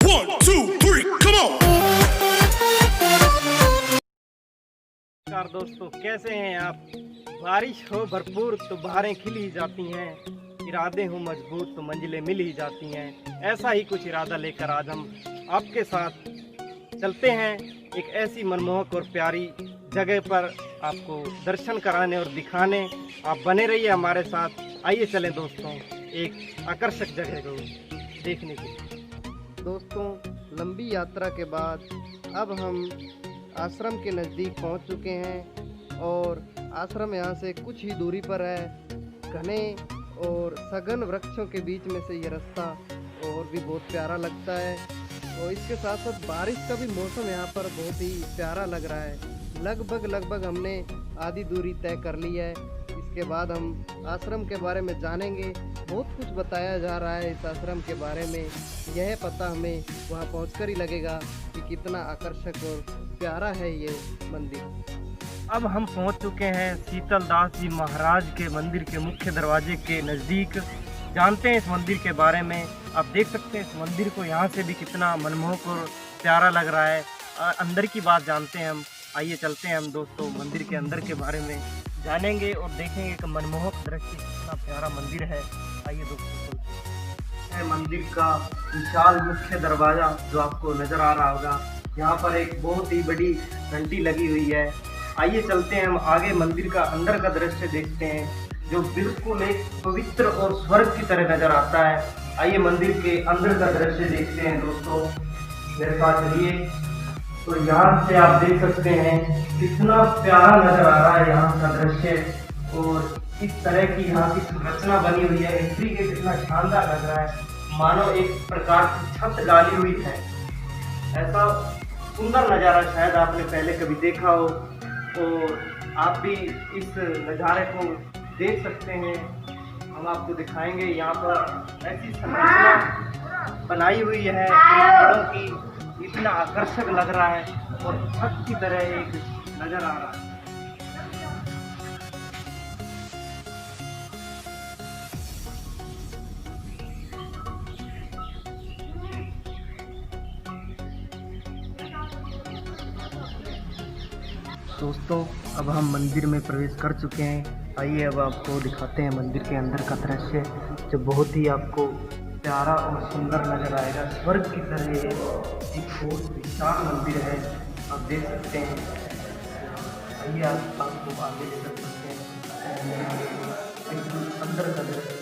1, 2, 3, come on! नमस्कार दोस्तों, कैसे हैं आप। बारिश हो भरपूर तो बहारें खिल ही जाती हैं, इरादे हो मजबूत तो मंजिलें मिल ही जाती हैं। ऐसा ही कुछ इरादा लेकर आज हम आपके साथ चलते हैं एक ऐसी मनमोहक और प्यारी जगह पर, आपको दर्शन कराने और दिखाने। आप बने रहिए हमारे साथ। आइए चलें दोस्तों एक आकर्षक जगह को देखने के लिए। दोस्तों, लंबी यात्रा के बाद अब हम आश्रम के नज़दीक पहुंच चुके हैं और आश्रम यहां से कुछ ही दूरी पर है। घने और सघन वृक्षों के बीच में से ये रास्ता और भी बहुत प्यारा लगता है और इसके साथ साथ बारिश का भी मौसम यहाँ पर बहुत ही प्यारा लग रहा है। लगभग हमने आधी दूरी तय कर ली है। इसके बाद हम आश्रम के बारे में जानेंगे। बहुत कुछ बताया जा रहा है इस आश्रम के बारे में। यह पता हमें वहाँ पहुँचकर ही लगेगा कि कितना आकर्षक और प्यारा है ये मंदिर। अब हम पहुँच चुके हैं शीतल दास जी महाराज के मंदिर के मुख्य दरवाजे के नज़दीक। जानते हैं इस मंदिर के बारे में। आप देख सकते हैं इस मंदिर को, यहाँ से भी कितना मनमोहक और प्यारा लग रहा है। अंदर की बात जानते हैं हम। आइए चलते हैं हम दोस्तों मंदिर के अंदर के बारे में जानेंगे और देखेंगे कि मनमोहक दृश्य कितना प्यारा मंदिर है। आइए दोस्तों चलते हैं। मंदिर का विशाल मुख्य दरवाज़ा जो आपको नज़र आ रहा होगा, यहाँ पर एक बहुत ही बड़ी घंटी लगी हुई है। आइए चलते हैं हम आगे, मंदिर का अंदर का दृश्य देखते हैं जो बिल्कुल एक पवित्र और स्वर्ग की तरह नज़र आता है। आइए मंदिर के अंदर का दृश्य देखते हैं दोस्तों, मेरे साथ चलिए। तो यहाँ से आप देख सकते हैं कितना प्यारा नज़र आ रहा है यहाँ का दृश्य और इस तरह की यहाँ की संरचना बनी हुई है। एंट्री के कितना शानदार लग रहा है, मानो एक प्रकार की छत डाली हुई है। ऐसा सुंदर नज़ारा शायद आपने पहले कभी देखा हो और आप भी इस नज़ारे को देख सकते हैं। हम आपको दिखाएंगे। यहाँ पर ऐसी संरचना बनाई हुई है पेड़ों की, इतना आकर्षक लग रहा है और छत की तरह एक नज़र आ रहा है। दोस्तों, अब हम मंदिर में प्रवेश कर चुके हैं। आइए अब आपको दिखाते हैं मंदिर के अंदर का दृश्य जो बहुत ही आपको प्यारा और सुंदर नज़र आएगा। स्वर्ग की तरह ये एक बहुत विशाल मंदिर है, आप देख सकते हैं। आइए आपको आगे ले कर सकते हैं अंदर का दृश्य।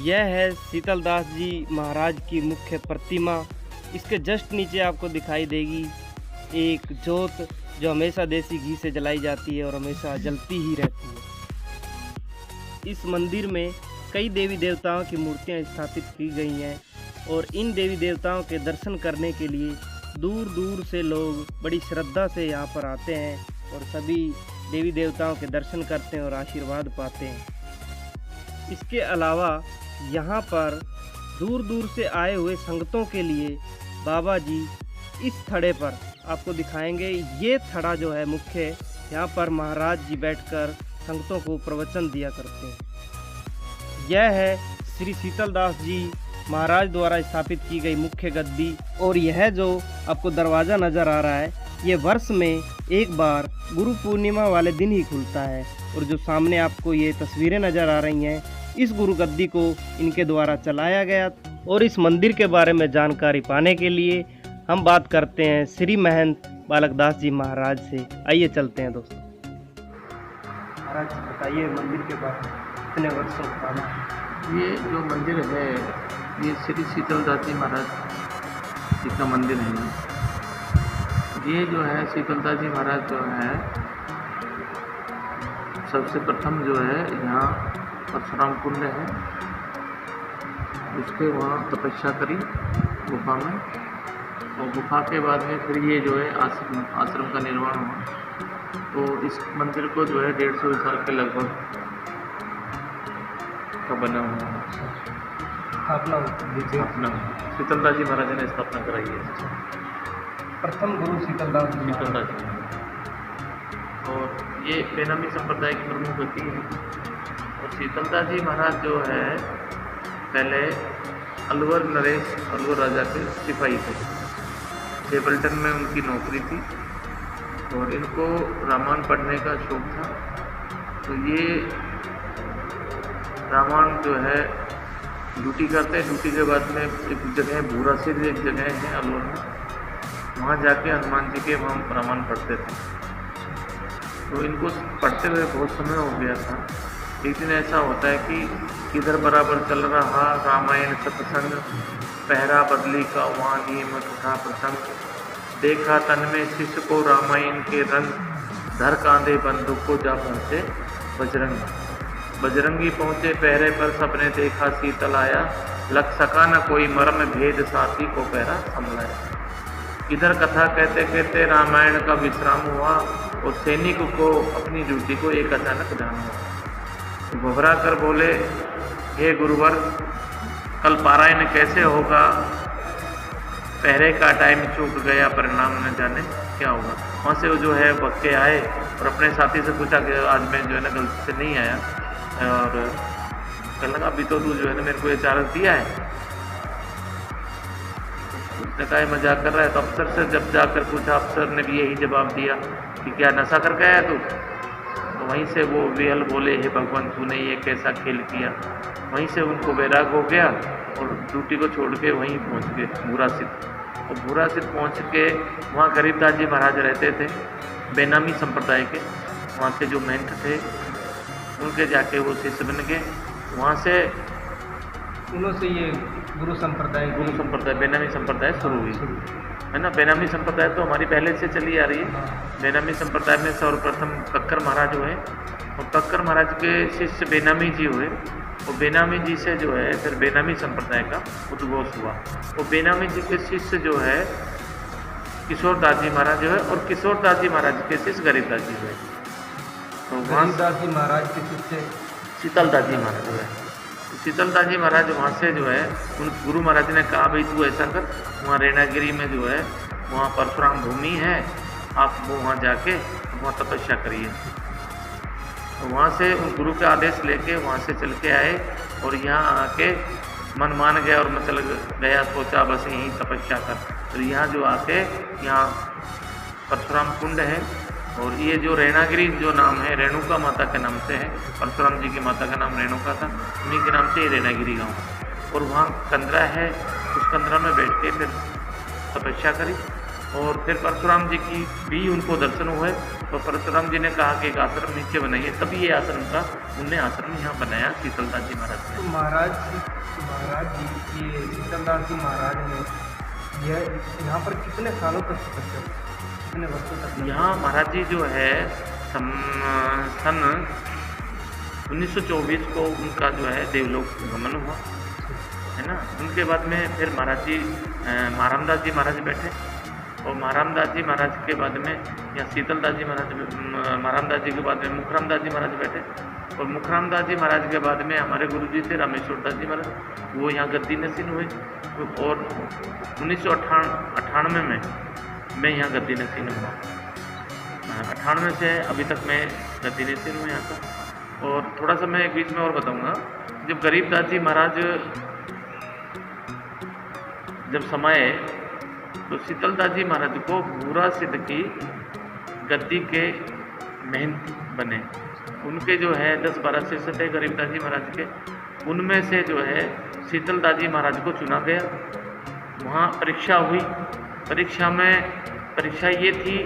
यह है शीतल दास जी महाराज की मुख्य प्रतिमा। इसके जस्ट नीचे आपको दिखाई देगी एक जोत जो हमेशा देसी घी से जलाई जाती है और हमेशा जलती ही रहती है। इस मंदिर में कई देवी देवताओं की मूर्तियां स्थापित की गई हैं और इन देवी देवताओं के दर्शन करने के लिए दूर दूर से लोग बड़ी श्रद्धा से यहाँ पर आते हैं और सभी देवी देवताओं के दर्शन करते हैं और आशीर्वाद पाते हैं। इसके अलावा यहाँ पर दूर दूर से आए हुए संगतों के लिए बाबा जी इस थड़े पर आपको दिखाएंगे। ये थड़ा जो है मुख्य, यहाँ पर महाराज जी बैठकर संगतों को प्रवचन दिया करते हैं। यह है श्री शीतल दास जी महाराज द्वारा स्थापित की गई मुख्य गद्दी और यह जो आपको दरवाज़ा नज़र आ रहा है ये वर्ष में एक बार गुरु पूर्णिमा वाले दिन ही खुलता है। और जो सामने आपको ये तस्वीरें नज़र आ रही हैं, इस गुरु गद्दी को इनके द्वारा चलाया गया। और इस मंदिर के बारे में जानकारी पाने के लिए हम बात करते हैं श्री महंत बालक दास जी महाराज से। आइए चलते हैं दोस्तों। महाराज बताइए मंदिर के बारे में, कितने वर्षों पुराना? ये जो मंदिर है ये श्री शीतल दास जी महाराज जी का मंदिर है। ये जो है शीतल दास जी महाराज जो है सबसे प्रथम जो है यहाँ परशुराम कुंड है, उसके वहाँ तपस्या करी गुफा में और गुफा के बाद में फिर ये जो है आश्रम का निर्माण हुआ। तो इस मंदिर को जो है 150 साल के लगभग का बना हुआ है। स्थापना शीतल दास जी महाराज ने स्थापना कराई है। प्रथम गुरु शीतल दास जी। और ये बेनामी संप्रदाय की प्रमुख होती है और शीतलदास जी महाराज जो है पहले अलवर नरेश अलवर राजा के सिपाही थे। हेबल्टन में उनकी नौकरी थी और इनको रामायण पढ़ने का शौक था। तो ये रामायण जो है ड्यूटी करते हैं। ड्यूटी के बाद में एक जगह है भूरा सिर, एक जगह है अलवर में, वहाँ जाके हनुमान जी के वहाँ रामायण पढ़ते थे। तो इनको पढ़ते हुए बहुत समय हो गया था। एक दिन ऐसा होता है कि किधर बराबर चल रहा रामायण सत्संग, पहरा बदली का वहाँ नियमित उठा प्रसंग, देखा तन में शिष्य को रामायण के रंग, धर कांधे बंदूक को जा पहुँचे बजरंगी पहुँचे पहरे पर, सबने देखा शीतल आया, लग सका न कोई मर्म भेद, साथी को पहरा संभलाया। इधर कथा कहते कहते रामायण का विश्राम हुआ और सैनिक को अपनी ड्यूटी को एक अचानक ध्यान हुआ। घबरा कर बोले, हे गुरुवर, कल पारायण कैसे होगा? पहरे का टाइम चूक गया, परिणाम न जाने क्या होगा। वहाँ से वो जो है भग के आए और अपने साथी से पूछा कि आज मैं जो है ना गलती से नहीं आया, और कहने लगा अभी तो तू जो है ना मेरे को ये चार्ज दिया है। उसने कहा मजाक कर रहा है। तो अफसर से जब जाकर पूछा, अफसर ने भी यही जवाब दिया कि क्या नशा करके आया तू? तो वहीं से वो बेहल बोले, हे भगवान तूने ये कैसा खेल किया। वहीं से उनको वैराग हो गया और ड्यूटी को छोड़ के वहीं पहुंच गए भूरा सिद्ध। और भूरा सिद्ध पहुँच के वहाँ गरीबदास जी महाराज रहते थे, बेनामी संप्रदाय के, वहाँ के जो महंत थे उनके जाके वो शिष्य बन गए। वहाँ से उन्होंने ये गुरु संप्रदाय बेनामी संप्रदाय शुरू हुई है ना। बेनामी संप्रदाय तो हमारी पहले से चली आ रही है। बेनामी संप्रदाय में सर्वप्रथम कक्कर महाराज हुए और कक्कर महाराज के शिष्य बेनामी जी हुए और बेनामी जी से जो है फिर बेनामी संप्रदाय का उद्घोष हुआ। और बेनामी जी के शिष्य जो है किशोरदास जी महाराज जो है और किशोरदास जी महाराज के शिष्य गरीबदास जी हुए। तो गरीबदास जी महाराज के शिष्य शीतलदास जी महाराज जो है, शीतलदास जी महाराज वहाँ से जो है उन गुरु महाराज ने कहा भाई तू ऐसा कर, वहाँ रेणागिरी में जो है वहाँ परशुराम भूमि है, आप वो वहाँ जाके वहाँ तपस्या करिए। तो वहाँ से उन गुरु का आदेश लेके वहाँ से चल के आए और यहाँ आके मन मान गया और मैं चल गया, सोचा बस यहीं तपस्या कर। तो यहाँ जो आके यहाँ परशुराम कुंड है और ये जो रेणागिरी जो नाम है रेणुका माता के नाम से है। परशुराम जी की माता का नाम रेणुका था, उन्हीं के नाम से ये रेणागिरी गाँव। और वहाँ कंदरा है, उस कंदरा में बैठ के फिर तपस्या करी और फिर परशुराम जी की भी उनको दर्शन हुए। तो परशुराम जी ने कहा कि एक आश्रम नीचे बनाइए, तभी ये आश्रम का उनने आश्रम यहाँ बनाया शीतलदास जी महाराज ने। तो महाराज जी ये शीतलदास जी महाराज ने यह यहाँ पर कितने सालों तक तपस्या, कितने वर्षों तक? यहाँ महाराज जी जो है सन 1924 को उनका जो है देवलोक गमन हुआ है ना। उनके बाद में फिर महाराज जी महारामदास जी महाराज बैठे और महारामदास जी महाराज के बाद में या शीतलदास जी महाराज, महारामदास जी के बाद में मुखरामदास जी महाराज बैठे और मुखरामदास जी महाराज के बाद में हमारे गुरु जी थे रामेश्वरदास जी महाराज, वो यहाँ गद्दी नसीन हुए। और 1998 में मैं यहाँ गद्दी नसीन हुआ। 98 से अभी तक मैं गद्दी नसीन हूँ यहाँ का। और थोड़ा सा मैं एक बीच में और बताऊँगा, जब गरीबदास जी महाराज जब समाये तो शीतलदास जी महाराज को भूरा सिद्ध की गद्दी के महंत बने। उनके जो है 10-12 शिष्य थे गरीबदास जी महाराज के, उनमें से जो है शीतलदास जी महाराज को चुना गया। वहाँ परीक्षा हुई। परीक्षा ये थी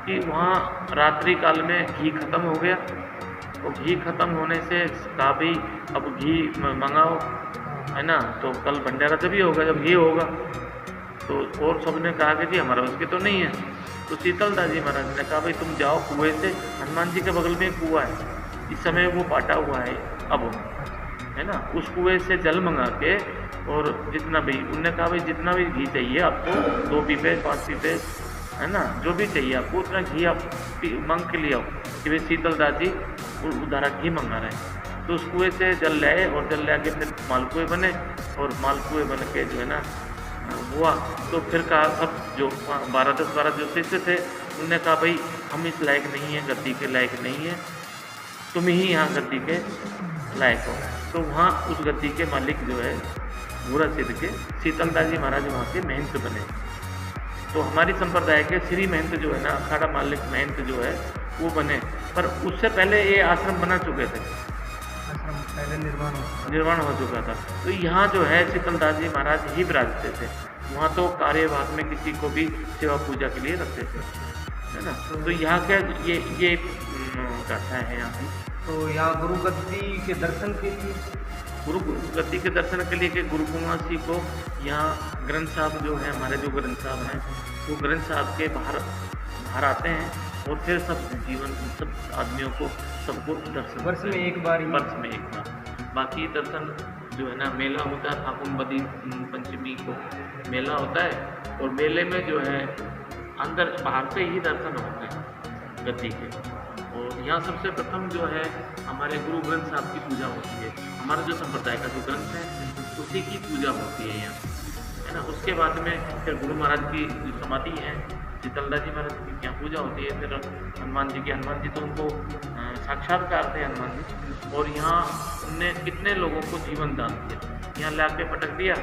कि वहाँ रात्रि काल में घी खत्म हो गया और घी खत्म होने से कहा भाई अब घी मंगाओ है ना, तो कल भंडारा तभी होगा जब घी होगा। तो और सबने कहा कि जी हमारा बस के तो नहीं है। तो शीतलदास जी महाराज ने कहा भाई तुम जाओ कुएं से, हनुमान जी के बगल में एक कुआं है, इस समय वो पाटा हुआ है अब है ना, उस कुएं से जल मंगा के और जितना भी उनने कहा भाई जितना भी घी चाहिए आपको 2 पीपे 5 पीपे है ना, जो भी चाहिए आपको उतना घी आप मांग के लिए आओ कि भाई शीतलदास जी उधारा घी मंगा रहे हैं। तो उस कुएं से जल लाए और जल ले आके फिर मालपुए बने और मालपुए बन के जो है ना हुआ। तो फिर कहा सब जो 12 जो शिष्य थे उनने कहा भाई हम इस लायक नहीं है, गद्दी के लायक नहीं है, तुम ही यहाँ गद्दी के लायक हो। तो वहाँ उस गद्दी के मालिक जो है बुरा सिद्ध के शीतलदास जी महाराज वहाँ के महंत बने। तो हमारी संप्रदाय के श्री महंत जो है ना, अखाड़ा मालिक महंत जो है वो बने, पर उससे पहले ये आश्रम बना चुके थे, पहले निर्माण हो चुका था। तो यहाँ जो है शीतलदास जी महाराज ही विराजते थे। वहाँ तो कार्यभाग में किसी को भी सेवा पूजा के लिए रखते थे, है ना। तो यहाँ का ये गाथा है यहाँ की। तो यहाँ गुरु गद्दी के दर्शन के लिए, गुरु गद्दी के दर्शन के लिए कि गुरु कुमासी को यहाँ ग्रंथ साहब जो है, हमारे जो ग्रंथ साहब हैं, वो ग्रंथ साहब के बाहर आते हैं और फिर सब आदमियों को सबको दर्शन वर्ष में एक बार बाकी दर्शन जो है ना, मेला होता है फागुन बदी पंचमी को मेला होता है, और मेले में जो है अंदर बाहर से ही दर्शन होते हैं गद्दी के। और यहाँ सबसे प्रथम जो है हमारे गुरु ग्रंथ साहब की पूजा होती है। हमारा जो संप्रदाय का जो ग्रंथ है उसी की पूजा होती है यहाँ, है ना। उसके बाद में फिर गुरु महाराज की जो समाधि है, शीतलदास जी महाराज की यहाँ पूजा होती है। फिर हनुमान जी तो उनको साक्षात्कार थे हनुमान जी, और यहाँ उनने कितने लोगों को जीवन दान किया। यहाँ ला के पटक दिया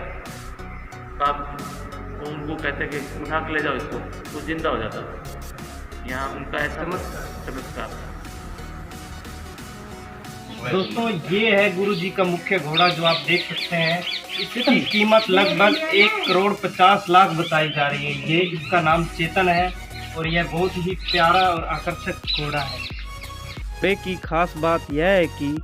तो उनको कहते कि उठा के ले जाओ इसको, तो जिंदा हो जाता था। यहाँ उनका ऐसा चमत्कार। दोस्तों ये है गुरु जी का मुख्य घोड़ा जो आप देख सकते हैं। इसकी कीमत लगभग 1,50,00,000 बताई जा रही है। ये इसका नाम चेतन है और यह बहुत ही प्यारा और आकर्षक घोड़ा है। घोड़े की खास बात यह है कि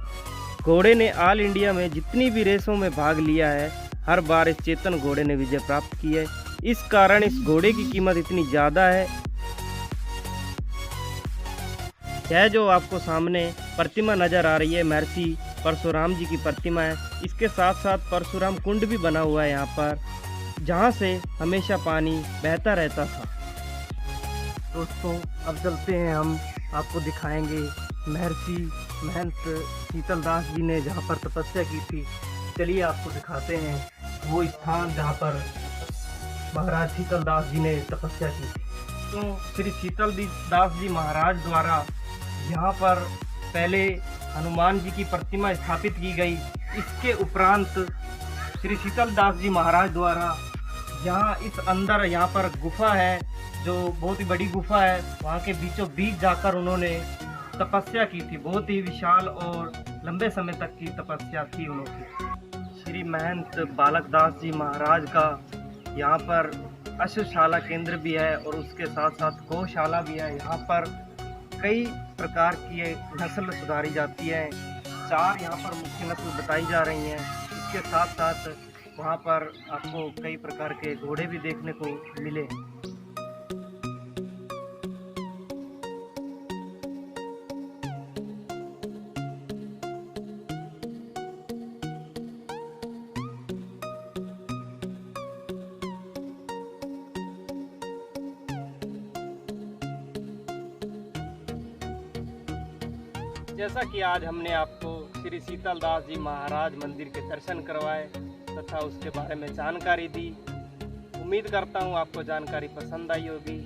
घोड़े ने ऑल इंडिया में जितनी भी रेसों में भाग लिया है, हर बार इस चेतन घोड़े ने विजय प्राप्त की है। इस कारण इस घोड़े की कीमत इतनी ज़्यादा है। यह जो आपको सामने प्रतिमा नज़र आ रही है, महर्षि परशुराम जी की प्रतिमा है। इसके साथ साथ परशुराम कुंड भी बना हुआ है यहाँ पर, जहाँ से हमेशा पानी बहता रहता था। दोस्तों अब चलते हैं, हम आपको दिखाएंगे महर्षि महंत शीतलदास जी ने जहाँ पर तपस्या की थी। चलिए आपको दिखाते हैं वो स्थान जहाँ पर महाराज शीतलदास जी ने तपस्या की थी। तो श्री शीतलदास जी महाराज द्वारा यहाँ पर पहले हनुमान जी की प्रतिमा स्थापित की गई। इसके उपरांत श्री शीतलदास जी महाराज द्वारा यहाँ इस अंदर यहाँ पर गुफा है, जो बहुत ही बड़ी गुफा है, वहाँ के बीचों बीच जाकर उन्होंने तपस्या की थी। बहुत ही विशाल और लंबे समय तक की तपस्या थी उनकी। श्री महंत बालक दास जी महाराज का यहाँ पर अश्वशाला केंद्र भी है और उसके साथ साथ गौशाला भी है। यहाँ पर कई प्रकार की नस्ल सुधारी जाती है। 4 यहाँ पर मुख्य नस्ल बताई जा रही हैं। इसके साथ साथ वहाँ पर आपको कई प्रकार के घोड़े भी देखने को मिले। जैसा कि आज हमने आपको श्री शीतलदास जी महाराज मंदिर के दर्शन करवाए तथा उसके बारे में जानकारी दी। उम्मीद करता हूँ आपको जानकारी पसंद आई होगी।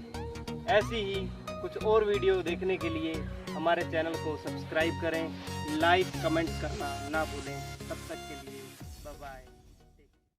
ऐसी ही कुछ और वीडियो देखने के लिए हमारे चैनल को सब्सक्राइब करें, लाइक कमेंट करना ना भूलें। तब तक